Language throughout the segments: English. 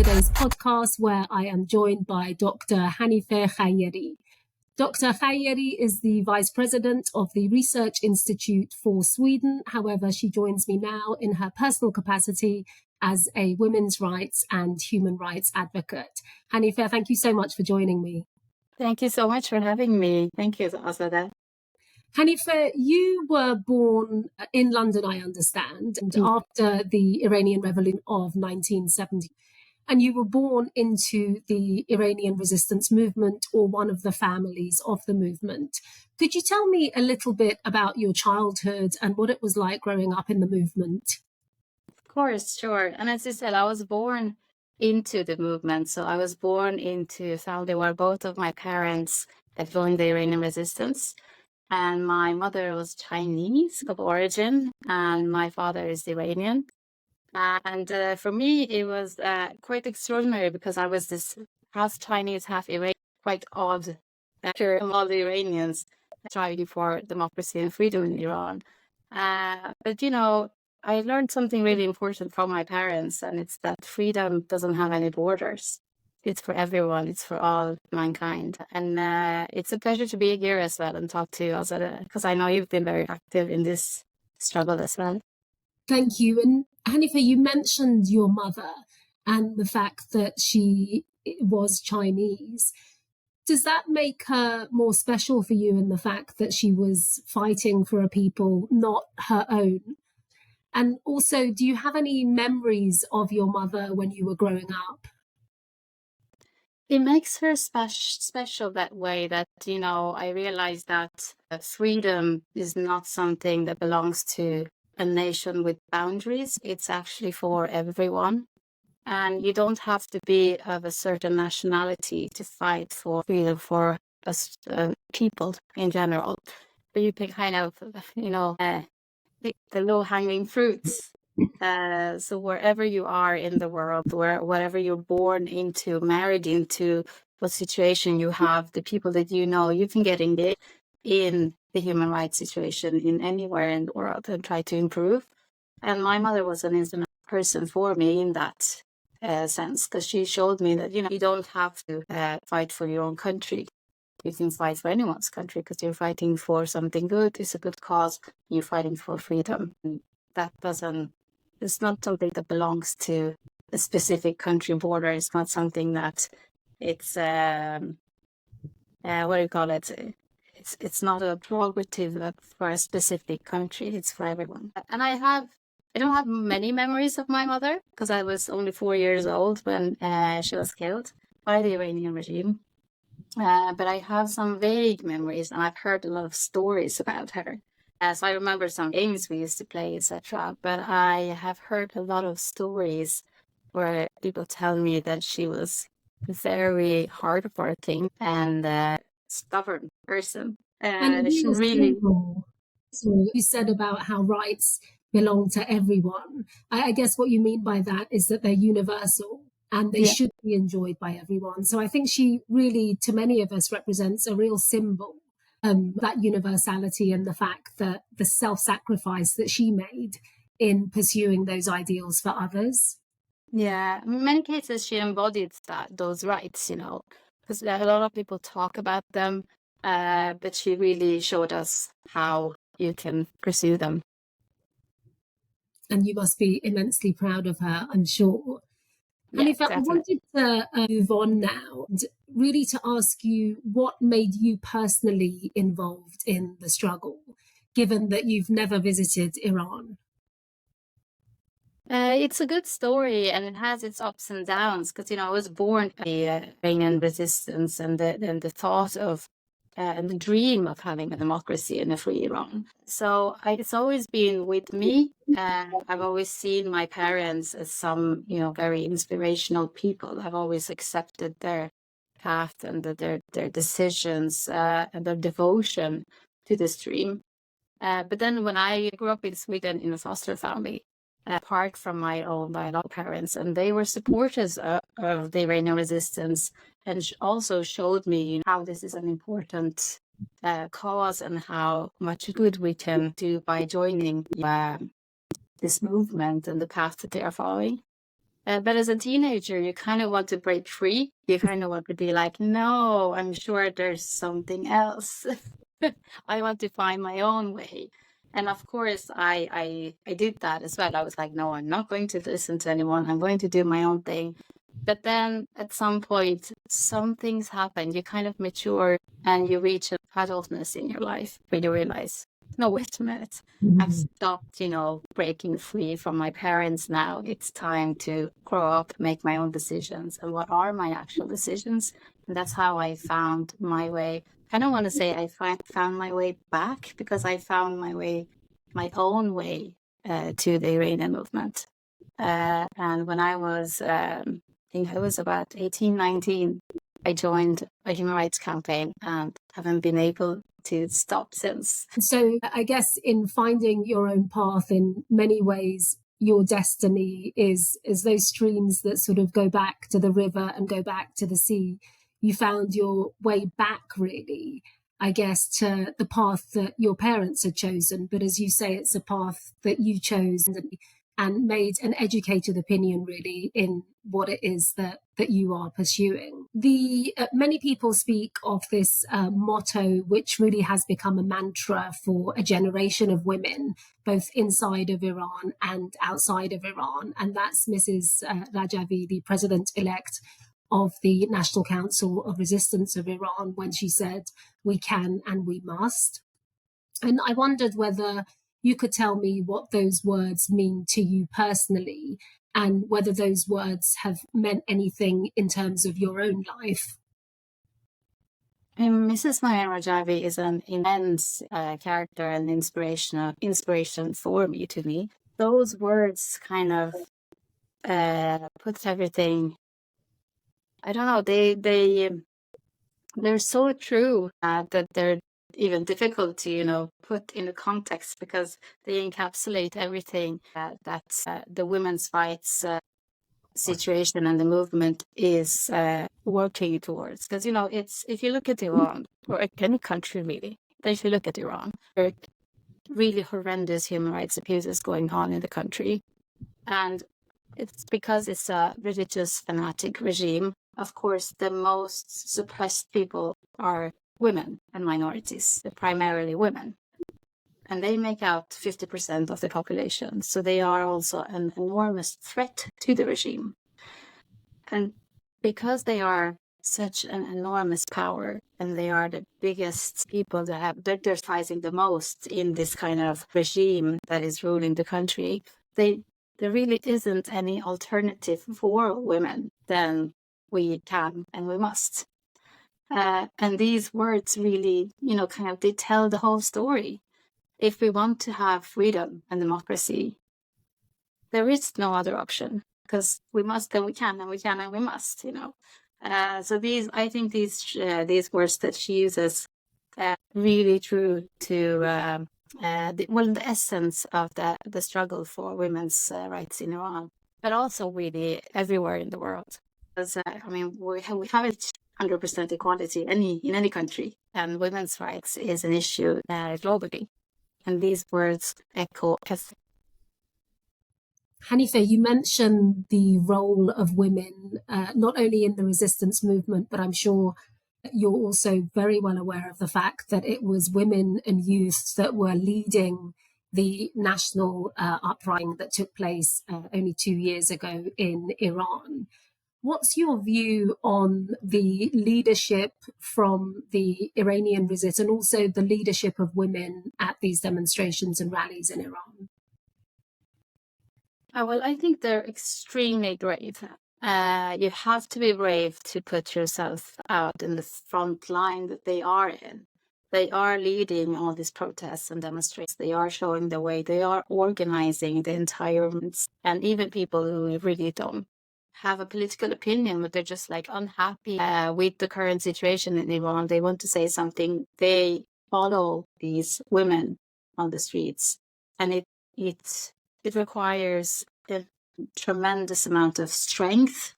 today's podcast, where I am joined by Dr. Hanifeh Khayyeri. Dr. Khayyeri is the Vice President of the Research Institute for Sweden. However, she joins me now in her personal capacity as a women's rights and human rights advocate. Hanifeh, thank you so much for joining me. Thank you so much for having me. Thank you, Azada. Hanifeh, you were born in London, I understand, and after the Iranian Revolution of 1970. And you were born into the Iranian resistance movement, or one of the families of the movement. Could you tell me a little bit about your childhood and what it was like growing up in the movement? Of course, sure. And as you said, I was born into the movement. So I was born into a family where both of my parents had joined the Iranian resistance. And my mother was Chinese of origin, and my father is Iranian. And for me, it was quite extraordinary because I was this half Chinese, half Iranian, quite odd after all the Iranians striving for democracy and freedom in Iran. But, I learned something really important from my parents, and it's that freedom doesn't have any borders. It's for everyone. It's for all mankind. And it's a pleasure to be here as well and talk to you, Azada, because I know you've been very active in this struggle as well. Thank you. And Hanifeh, you mentioned your mother and the fact that she was Chinese. Does that make her more special for you in the fact that she was fighting for a people not her own? And also, do you have any memories of your mother when you were growing up? It makes her special that way that, I realized that freedom is not something that belongs to a nation with boundaries. It's actually for everyone. And you don't have to be of a certain nationality to fight for freedom for us people in general. But you can kind of, pick the low-hanging fruits. So wherever you are in the world, whatever you're born into, married into, what situation you have, the people that you can get engaged in the human rights situation in anywhere in the world and try to improve. And my mother was an instrumental person for me in that sense, because she showed me that, you don't have to fight for your own country. You can fight for anyone's country because you're fighting for something good. It's a good cause. You're fighting for freedom. And it's not something that belongs to a specific country border. It's not something that it's, what do you call it? It's not a prerogative for a specific country. It's for everyone. And I don't have many memories of my mother because I was only 4 years old when she was killed by the Iranian regime. But I have some vague memories, and I've heard a lot of stories about her. So I remember some games we used to play, etc. But I have heard a lot of stories where people tell me that she was a very hardworking and stubborn person. And She really... So you said about how rights belong to everyone. I guess what you mean by that is that they're universal and they should be enjoyed by everyone. So I think she really, to many of us, represents a real symbol, that universality and the fact that the self-sacrifice that she made in pursuing those ideals for others. Yeah, in many cases she embodied those rights, because a lot of people talk about them, but she really showed us how you can pursue them. And you must be immensely proud of her, I'm sure. Yeah, Hanifeh, I wanted to move on now and really to ask you what made you personally involved in the struggle, given that you've never visited Iran. It's a good story, and it has its ups and downs because, I was born in the Iranian resistance and the thought of and the dream of having a democracy in a free Iran. So it's always been with me. I've always seen my parents as some, very inspirational people. I've always accepted their path and their decisions and their devotion to this dream. But then when I grew up in Sweden in a foster family, apart from my own biological parents, and they were supporters of the Iranian resistance, and also showed me how this is an important cause and how much good we can do by joining this movement and the path that they are following. But as a teenager, you kind of want to break free. You kind of want to be like, no, I'm sure there's something else. I want to find my own way. And of course, I did that as well. I was like, no, I'm not going to listen to anyone. I'm going to do my own thing. But then at some point, some things happen. You kind of mature and you reach adultness in your life where you realize, no, wait a minute. I've stopped, breaking free from my parents now. It's time to grow up, make my own decisions. And what are my actual decisions? And that's how I found my way. I don't want to say I found my way back, because I found my own way to the Iranian movement. And when I was, I think I was about 18, 19, I joined a human rights campaign and haven't been able to stop since. So I guess in finding your own path, in many ways, your destiny is those streams that sort of go back to the river and go back to the sea. You found your way back, really, I guess, to the path that your parents had chosen. But as you say, it's a path that you chose and made an educated opinion, really, in what it is that you are pursuing. Many people speak of this motto, which really has become a mantra for a generation of women, both inside of Iran and outside of Iran. And that's Mrs. Rajavi, the president-elect of the National Council of Resistance of Iran, when she said, "We can and we must." And I wondered whether you could tell me what those words mean to you personally, and whether those words have meant anything in terms of your own life. Mrs. Maryam Rajavi is an immense character and inspiration for me, to me. Those words kind of put everything, I don't know, they're so true that they're even difficult to, put in a context, because they encapsulate everything that the women's rights situation and the movement is working towards. Because, it's, if you look at Iran, or any country really, but if you look at Iran, there are really horrendous human rights abuses going on in the country. And it's because it's a religious fanatic regime. Of course, the most suppressed people are women and minorities. They're primarily women. And they make out 50% of the population. So they are also an enormous threat to the regime. And because they are such an enormous power, and they are the biggest people they're fighting the most in this kind of regime that is ruling the country, there really isn't any alternative for women than we can and we must. And these words really, they tell the whole story. If we want to have freedom and democracy, there is no other option, because we must and we can, and we can and we must, So I think these words that she uses really true to the essence of the struggle for women's rights in Iran, but also really everywhere in the world. Because we have it 100% equality in any country, and women's rights is an issue globally, and these words echo. Hanifeh, you mentioned the role of women, not only in the resistance movement, but I'm sure you're also very well aware of the fact that it was women and youth that were leading the national uprising that took place only 2 years ago in Iran. What's your view on the leadership from the Iranian resistance, and also the leadership of women at these demonstrations and rallies in Iran? Well, I think they're extremely brave. You have to be brave to put yourself out in the front line that they are in. They are leading all these protests and demonstrations. They are showing the way. They are organizing the entire movements. And even people who really don't have a political opinion, but they're just like unhappy with the current situation in Iran. They want to say something. They follow these women on the streets. And it requires a tremendous amount of strength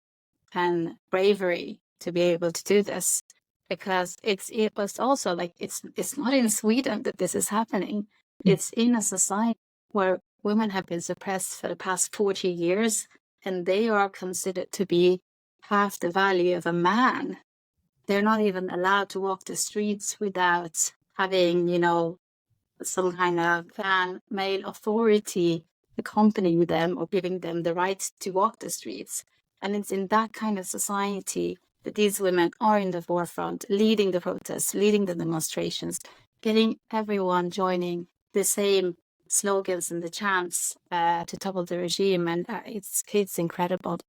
and bravery to be able to do this, because it was also like it's not in Sweden that this is happening. It's in a society where women have been suppressed for the past 40 years, and they are considered to be half the value of a man. They're not even allowed to walk the streets without having, some kind of male authority accompanying them or giving them the right to walk the streets. And it's in that kind of society that these women are in the forefront, leading the protests, leading the demonstrations, getting everyone joining the same slogans and the chants to topple the regime. And it's incredible.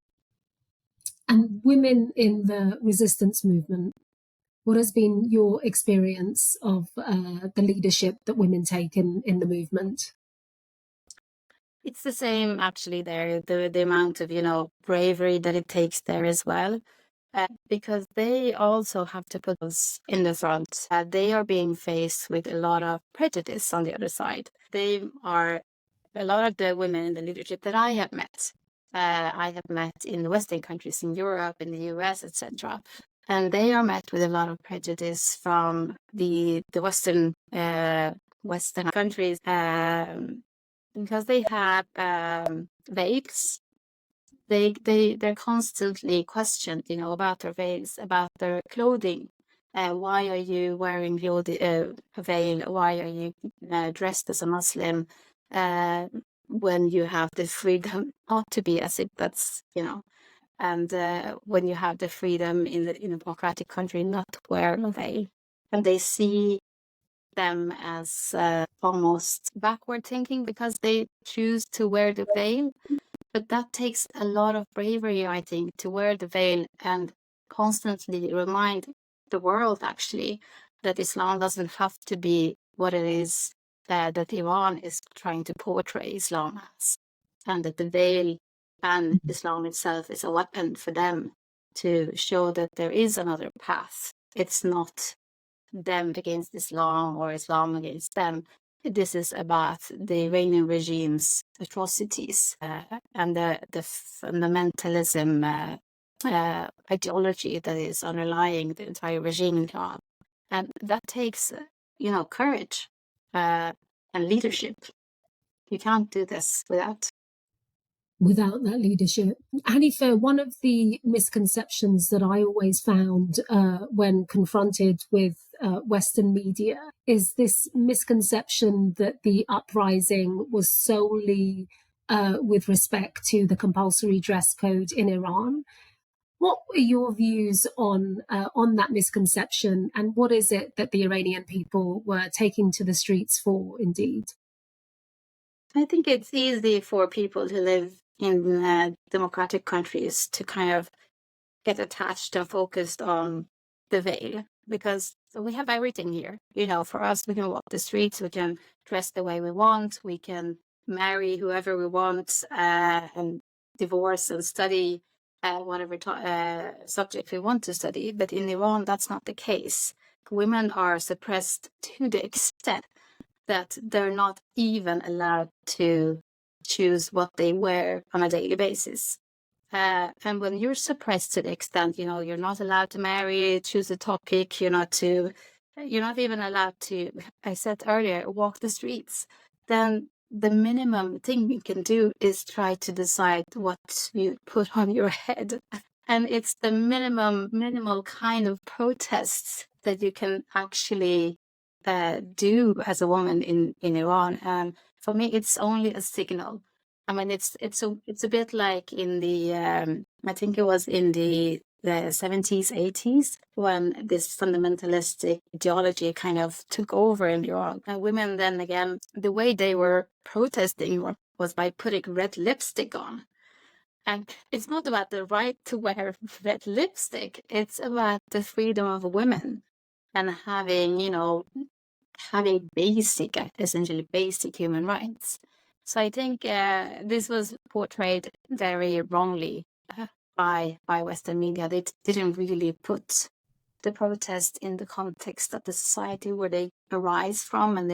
And women in the resistance movement, what has been your experience of the leadership that women take in the movement? It's the same, actually, there, the amount of, bravery that it takes there as well. Because they also have to put us in the front. They are being faced with a lot of prejudice on the other side. They are a lot of the women in the leadership that I have met. I have met in the Western countries, in Europe, in the US, etc. And they are met with a lot of prejudice from the Western countries because they have veils. They're constantly questioned, about their veils, about their clothing. Why are you wearing a veil? Why are you dressed as a Muslim when you have the freedom not to be, as if that's, and when you have the freedom in a democratic country not to wear a veil? And they see them as almost backward thinking because they choose to wear the veil. But that takes a lot of bravery, I think, to wear the veil and constantly remind the world, actually, that Islam doesn't have to be what it is that Iran is trying to portray Islam as, and that the veil and Islam itself is a weapon for them to show that there is another path. It's not them against Islam or Islam against them. This is about the Iranian regime's atrocities and the fundamentalism ideology that is underlying the entire regime in Iran. And that takes, courage and leadership. You can't do this without that leadership. Hanifeh, one of the misconceptions that I always found when confronted with Western media is this misconception that the uprising was solely with respect to the compulsory dress code in Iran. What are your views on that misconception, and what is it that the Iranian people were taking to the streets for, indeed? I think it's easy for people who live in democratic countries to kind of get attached and focused on the veil, because we have everything here. For us, we can walk the streets, we can dress the way we want, we can marry whoever we want, and divorce and study whatever subject we want to study. But in Iran, that's not the case. Women are suppressed to the extent that they're not even allowed to choose what they wear on a daily basis. And when you're suppressed to the extent, you're not allowed to marry, choose a topic, you're not even allowed to, I said earlier, walk the streets, then the minimum thing you can do is try to decide what you put on your head. And it's the minimal kind of protests that you can actually do as a woman in Iran. And for me, it's only a signal. I mean, it's a bit like in the I think it was in the 70s, 80s, when this fundamentalistic ideology kind of took over in Iran. And women then again, the way they were protesting was by putting red lipstick on. And it's not about the right to wear red lipstick. It's about the freedom of women and having, having essentially basic human rights. So I think this was portrayed very wrongly by Western media. They didn't really put the protest in the context of the society where they arise from and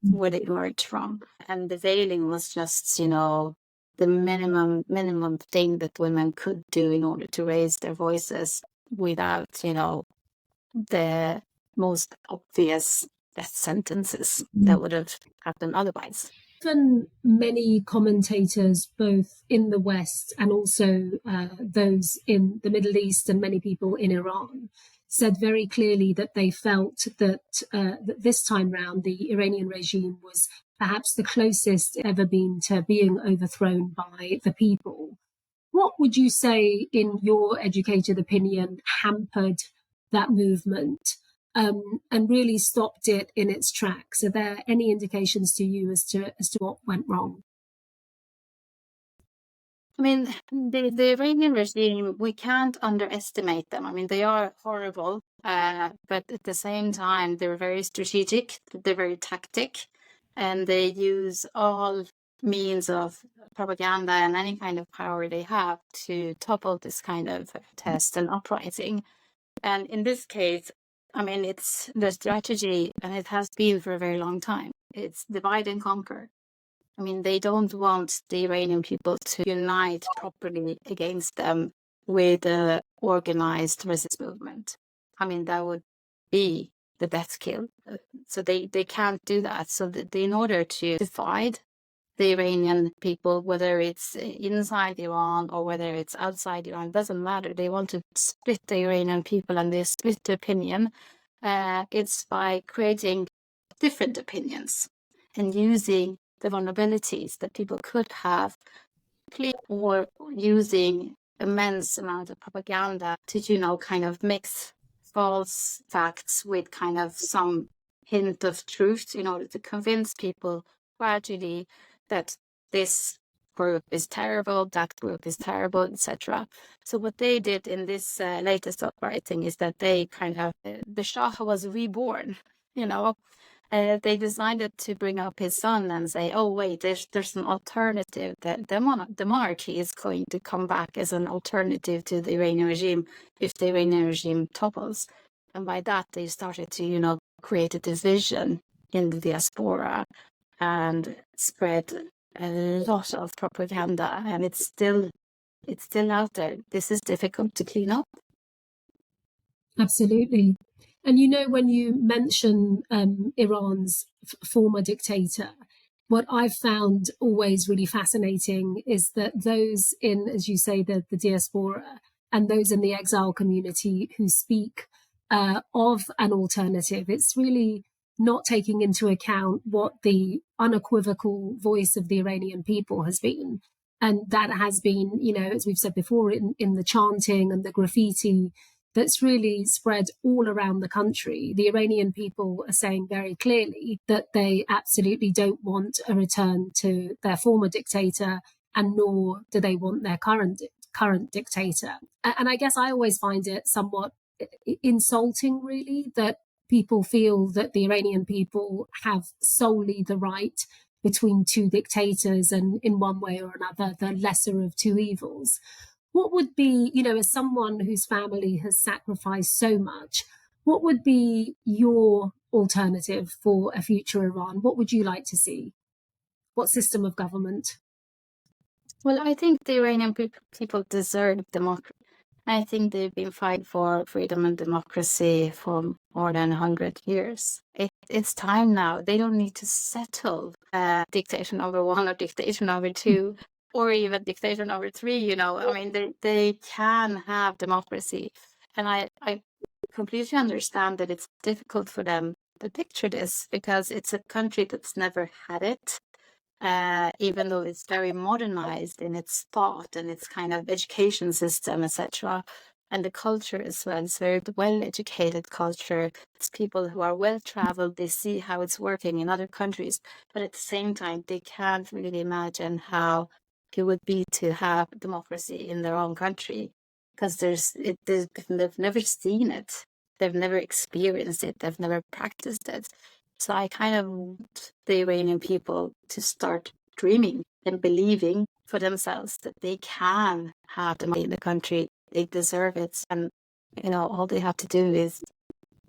where they emerge from. And the veiling was just, the minimum thing that women could do in order to raise their voices without, the most obvious death sentences that would have happened otherwise. Even many commentators, both in the West and also those in the Middle East and many people in Iran, said very clearly that they felt that this time round the Iranian regime was perhaps the closest ever been to being overthrown by the people. What would you say, in your educated opinion, hampered that movement and really stopped it in its tracks? Are there any indications to you as to what went wrong? I mean, the Iranian regime, we can't underestimate them. I mean, they are horrible, but at the same time, they're very strategic, they're very tactic, and they use all means of propaganda and any kind of power they have to topple this kind of test and uprising. And in this case, I mean, it's the strategy, and it has been for a very long time. It's divide and conquer. I mean, they don't want the Iranian people to unite properly against them with an organized resistance movement. I mean, that would be the death kill. So they can't do that. So in order to divide the Iranian people, whether it's inside Iran or whether it's outside Iran, it doesn't matter. They want to split the Iranian people, and they split the opinion. It's by creating different opinions and using the vulnerabilities that people could have, or using immense amount of propaganda to, kind of mix false facts with kind of some hint of truth in order to convince people gradually that this group is terrible, that group is terrible, etc. So what they did in this latest uprising is that they kind of, the Shah was reborn, they decided to bring up his son and say, oh, wait, there's an alternative, that the monarchy is going to come back as an alternative to the Iranian regime if the Iranian regime topples. And by that, they started to, create a division in the diaspora and spread a lot of propaganda. And it's still out there. This is difficult to clean up. Absolutely. And when you mention Iran's former dictator, what I've found always really fascinating is that those in, as you say, the diaspora and those in the exile community who speak of an alternative, it's really not taking into account what the unequivocal voice of the Iranian people has been. And that has been, as we've said before, in the chanting and the graffiti that's really spread all around the country. The Iranian people are saying very clearly that they absolutely don't want a return to their former dictator, and nor do they want their current dictator. And I guess I always find it somewhat insulting, really, that people feel that the Iranian people have solely the right between two dictators, and in one way or another, the lesser of two evils. What would be, as someone whose family has sacrificed so much, what would be your alternative for a future Iran? What would you like to see? What system of government? Well, I think the Iranian people deserve democracy. I think they've been fighting for freedom and democracy for more than 100 years. It's time now. They don't need to settle dictator number 1 or dictator number 2 or even dictator number 3, I mean, they can have democracy. And I completely understand that it's difficult for them to picture this, because it's a country that's never had it. Even though it's very modernized in its thought and its kind of education system, etc. And the culture as well, it's very well-educated culture. It's people who are well-traveled, they see how it's working in other countries, but at the same time, they can't really imagine how it would be to have democracy in their own country, because they've never seen it, they've never experienced it, they've never practiced it. So I kind of want the Iranian people to start dreaming and believing for themselves that they can have democracy in the country. They deserve it. And, all they have to do is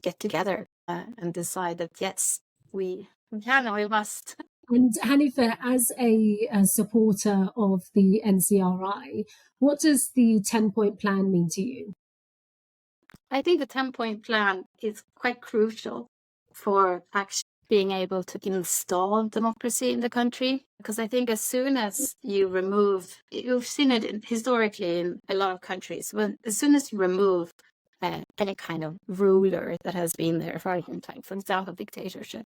get together and decide that, yes, we can and we must. And Hanifeh, as a supporter of the NCRI, what does the 10-point plan mean to you? I think the 10-point plan is quite crucial for actually being able to install democracy in the country. Because I think as soon as you remove, you've seen it historically in a lot of countries, as soon as you remove any kind of ruler that has been there for a long time, for example, dictatorship,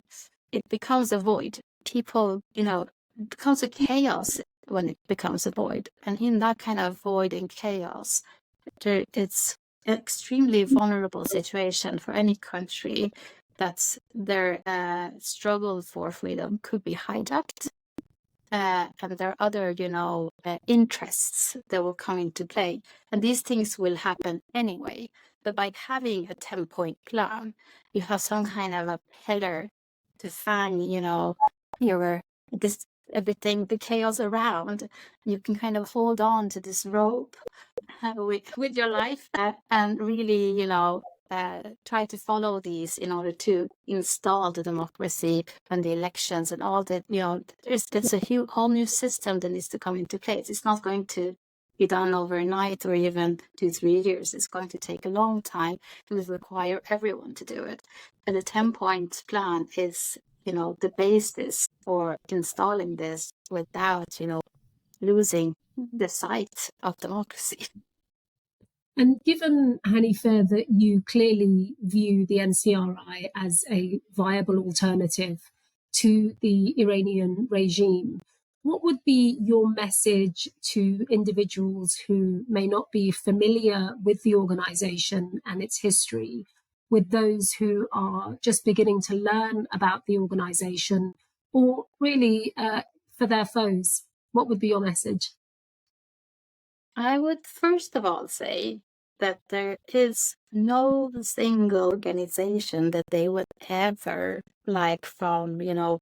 it becomes a void. People, it becomes a chaos when it becomes a void. And in that kind of void and chaos, it's an extremely vulnerable situation for any country that their struggle for freedom could be hijacked. And there are other, interests that will come into play. And these things will happen anyway. But by having a 10-point plan, you have some kind of a pillar to fan, everything, the chaos around. You can kind of hold on to this rope with your life and really, try to follow these in order to install the democracy and the elections and all that. There's a whole new system that needs to come into place. It's not going to be done overnight or even 2-3 years. It's going to take a long time. It will require everyone to do it. And the 10-point plan is, the basis for installing this without, losing the sight of democracy. And given, Hanifeh, that you clearly view the NCRI as a viable alternative to the Iranian regime, what would be your message to individuals who may not be familiar with the organization and its history, with those who are just beginning to learn about the organization, or really for their foes? What would be your message? I would first of all say that there is no single organization that they would ever like from,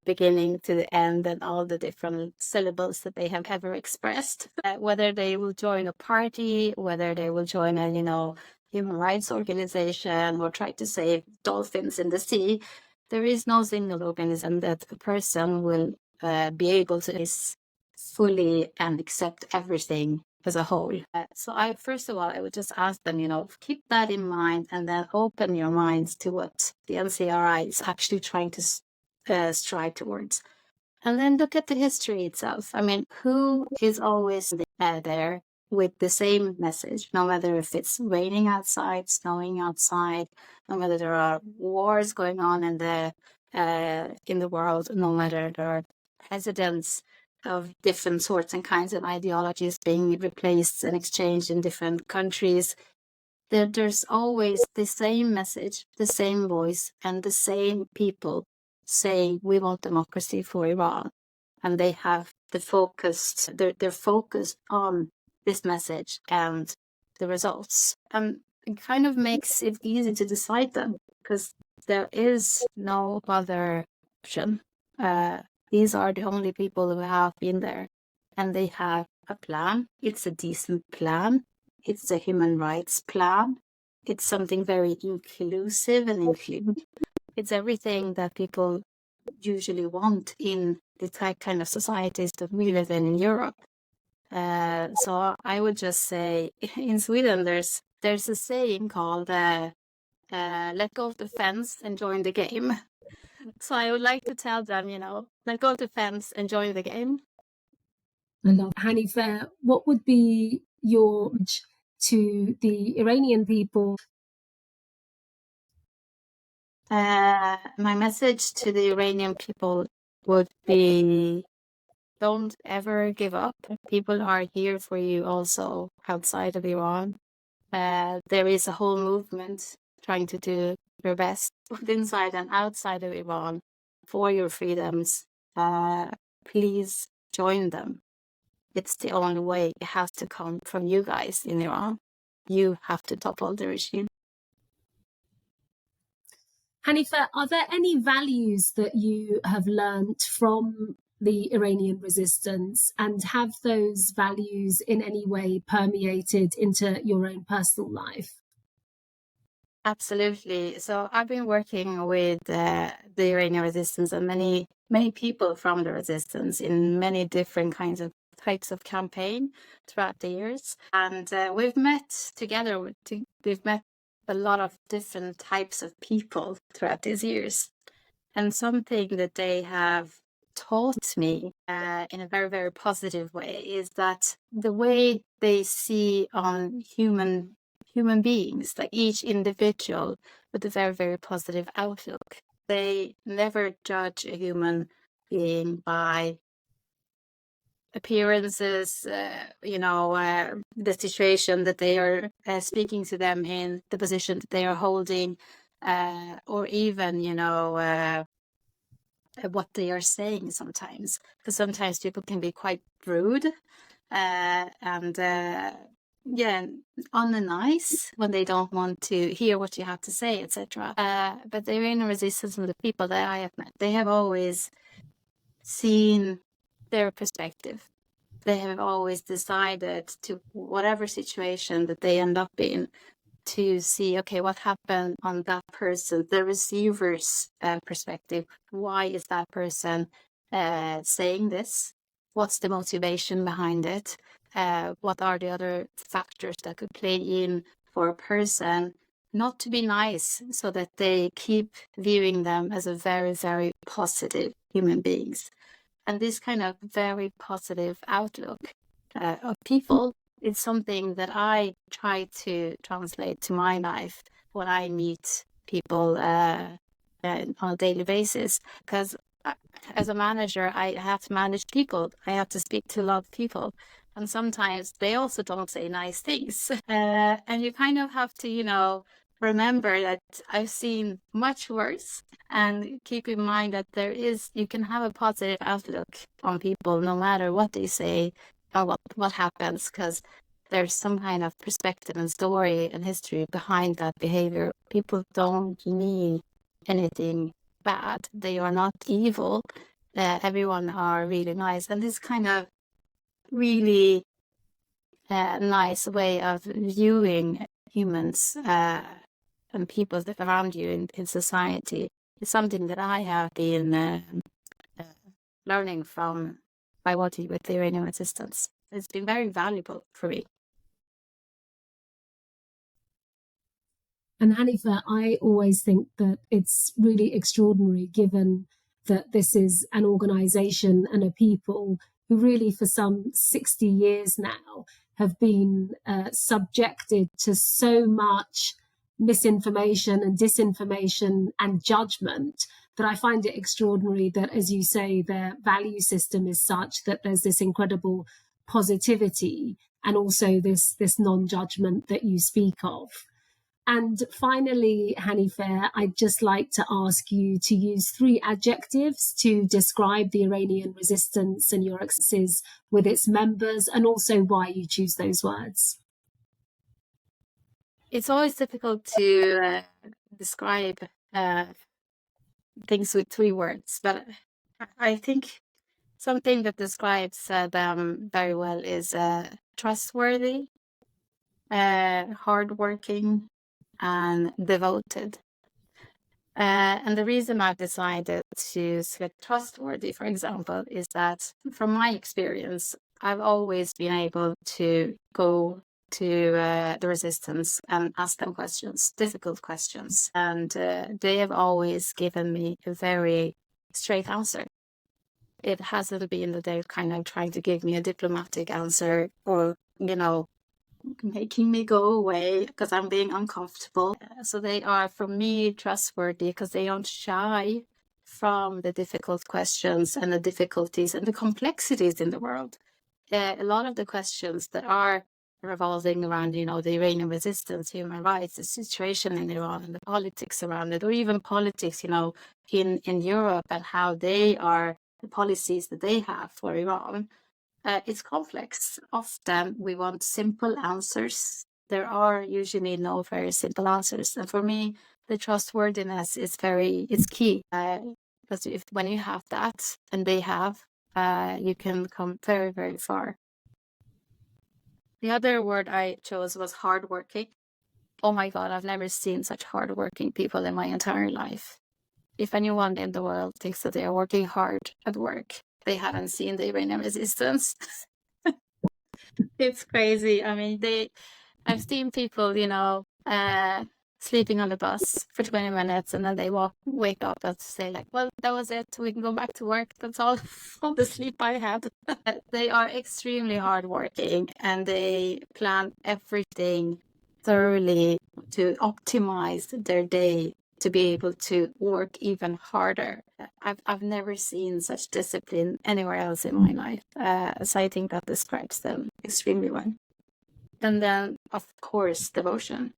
beginning to the end and all the different syllables that they have ever expressed. Whether they will join a party, whether they will join a, human rights organization or try to save dolphins in the sea, there is no single organism that a person will be able to fully and accept everything as a whole. So first of all, I would just ask them, keep that in mind and then open your minds to what the NCRI is actually trying to strive towards. And then look at the history itself. I mean, who is always there with the same message, no matter if it's raining outside, snowing outside, no matter there are wars going on in the world, no matter there are presidents of different sorts and kinds of ideologies being replaced and exchanged in different countries. There's always the same message, the same voice, and the same people saying we want democracy for Iran. And they have they're focused on this message and the results. And it kind of makes it easy to decide them because there is no other option. These are the only people who have been there, and they have a plan. It's a decent plan. It's a human rights plan. It's something very inclusive and inclusive. It's everything that people usually want in the kind of societies that we live in Europe. So I would just say in Sweden, there's a saying called let go of the fence and join the game. So I would like to tell them, let go of the fence and join the game. I love Hanifeh. What would be your message to the Iranian people? My message to the Iranian people would be, don't ever give up. People are here for you also outside of Iran. There is a whole movement trying to do their best both inside and outside of Iran for your freedoms. Please join them. It's the only way. It has to come from you guys in Iran. You have to topple the regime. Hanifeh, are there any values that you have learned from the Iranian resistance, and have those values in any way permeated into your own personal life? Absolutely. So I've been working with the Iranian resistance and many people from the resistance in many different types of campaign throughout the years, and we've met together. We've met a lot of different types of people throughout these years. And something that they have taught me in a very, very positive way is that the way they see on human beings, like each individual, with a very, very positive outlook. They never judge a human being by appearances, the situation that they are speaking to them in, the position that they are holding, or even, what they are saying sometimes. Because sometimes people can be quite rude and unnice when they don't want to hear what you have to say, etc. But the Iranian resistance and the people that I have met, they have always seen their perspective. They have always decided to, whatever situation that they end up in, to see, okay, what happened on that person, the receiver's perspective. Why is that person saying this? What's the motivation behind it? What are the other factors that could play in for a person not to be nice, so that they keep viewing them as a very, very positive human beings? And this kind of very positive outlook of people is something that I try to translate to my life when I meet people on a daily basis. Because as a manager, I have to manage people. I have to speak to a lot of people. And sometimes they also don't say nice things. And you kind of have to, remember that I've seen much worse, and keep in mind that you can have a positive outlook on people no matter what they say or what happens, because there's some kind of perspective and story and history behind that behavior. People don't mean anything bad. They are not evil. Everyone are really nice. And this kind of really nice way of viewing humans and people that around you in society is something that I have been learning from by working with the Iranian resistance. It's been very valuable for me. And Hanifeh, I always think that it's really extraordinary, given that this is an organization and a people who really for some 60 years now have been subjected to so much misinformation and disinformation and judgment, that I find it extraordinary that, as you say, their value system is such that there's this incredible positivity and also this non-judgment that you speak of. And finally, Hanifeh, I'd just like to ask you to use 3 adjectives to describe the Iranian resistance and your experiences with its members, and also why you choose those words. It's always difficult to describe things with 3 words, but I think something that describes them very well is trustworthy, hardworking, and devoted. And the reason I've decided to select trustworthy, for example, is that from my experience, I've always been able to go to the resistance and ask them questions, difficult questions. And they have always given me a very straight answer. It hasn't been that they're kind of trying to give me a diplomatic answer or, making me go away because I'm being uncomfortable. So they are, for me, trustworthy because they don't shy from the difficult questions and the difficulties and the complexities in the world. A lot of the questions that are revolving around, the Iranian resistance, human rights, the situation in Iran, and the politics around it, or even politics, in Europe, and how they are, the policies that they have for Iran. It's complex. Often we want simple answers. There are usually no very simple answers. And for me, the trustworthiness is it's key. Because when you have that, and they have, you can come very, very far. The other word I chose was hardworking. Oh my God, I've never seen such hardworking people in my entire life. If anyone in the world thinks that they are working hard at work, they haven't seen the Iranian resistance. It's crazy. I mean, I've seen people, sleeping on the bus for 20 minutes, and then they wake up and say like, well, that was it. We can go back to work. That's all the sleep I had. They are extremely hardworking, and they plan everything thoroughly to optimize their day to be able to work even harder. I've never seen such discipline anywhere else in my life. So I think that describes them extremely well. And then, of course, devotion.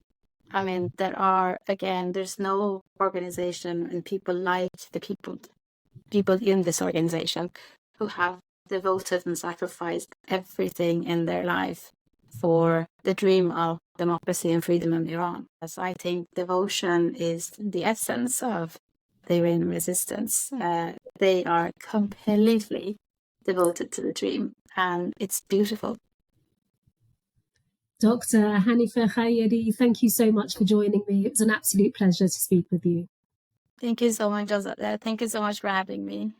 I mean, there's no organization and people like the people in this organization who have devoted and sacrificed everything in their life for the dream of democracy and freedom in Iran. So I think devotion is the essence of the Iranian resistance. They are completely devoted to the dream, and it's beautiful. Dr. Hanifeh Khayyeri, thank you so much for joining me. It was an absolute pleasure to speak with you. Thank you so much, Joseph. Thank you so much for having me.